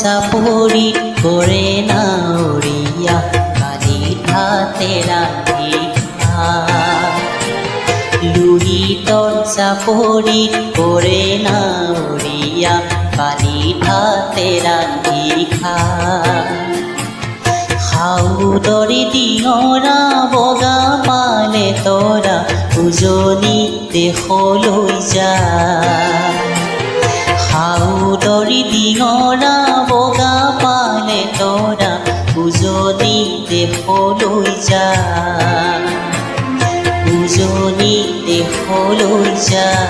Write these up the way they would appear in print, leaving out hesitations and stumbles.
চাপৰিত কৰে নাৱৰীয়া কালি ভাতে ৰান্ধি খায়। লুহিতৰ চাপৰিত কৰে নাৱৰীয়া কালি ভাতে ৰান্ধি খায়। সাউদৰি ডিঙৰা বগা পালে তৰা উজনি দেশলৈ যায়। সাউদৰি ডিঙৰা বগা পালে তৰা উজনি দেশলৈ যায়। উজনি দেশলৈ যায়।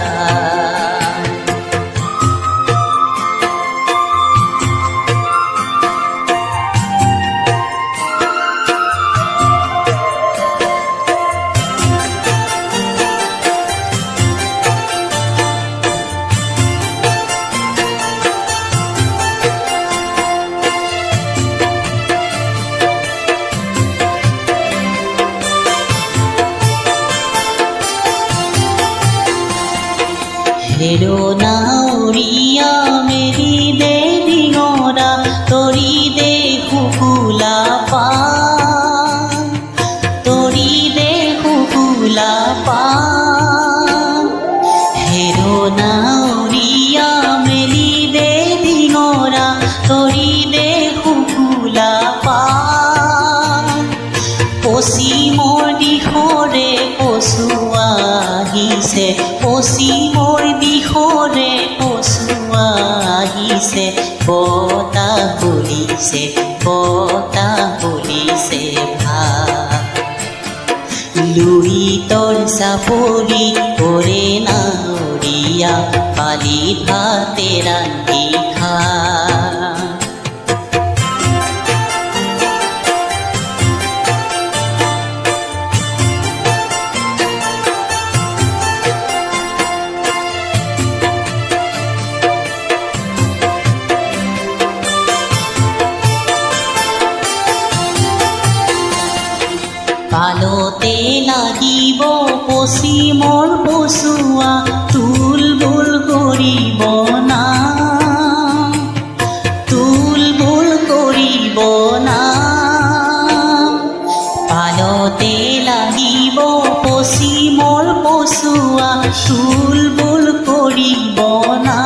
হেৰো নাৱৰীয়া মেলি দে ডিঙৰা তৰি দে শুকুলা পান। তৰি দে শুকুলা পান। হেৰো নাৱৰীয়া মেলি দে ডিঙৰা তৰি দে শুকুলা পান। পশ্চিমৰ দিশৰে কচুৱা আহিছে, পশ্চিমৰ দিশৰে কচুৱা আহিছে। বতাহ বলিছে, বতাহ বলিছে ভাত। লুহিতৰ চাপৰিত কৰে নাৱৰীয়া কালি ভাতে ৰান্ধি খায়। পালতে লাগিব পশ্চিমৰ পচুৱা তুলবুল কৰিব না। তুলবুল কৰিব না। পালতে লাগিব পশ্চিমৰ পচুৱা তুলবুল কৰিব না।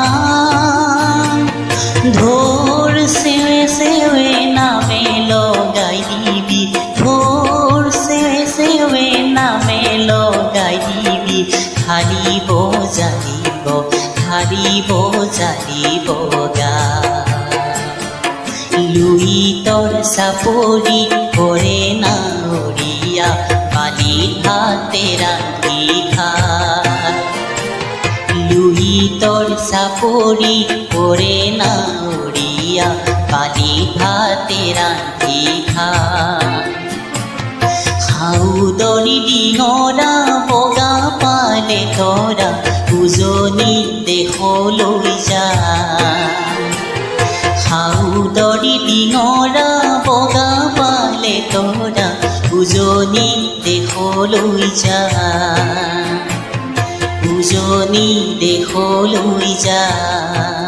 ঢোৰ চেৱে চেৱে নামে লগাই দিবি, ঢোৰ চেৱে নামে লগাই দিবি। ধাৰিব জানিব, ধাৰিব জানিব গা। লুহিতৰ চাপৰিত কৰে নাৱৰীয়া কালি ভাতে ৰান্ধি খায়। লুহিতৰ চাপৰিত কৰে নাৱৰীয়া কালি ভাতে ৰান্ধি খায়। সাউদৰি ডিঙৰা বগা পালে তৰা উজনি দেশলৈ যায়। সাউদৰি ডিঙৰা বগা পালে তৰা উজনি দেশলৈ যায়। উজনি দেশলৈ যায়।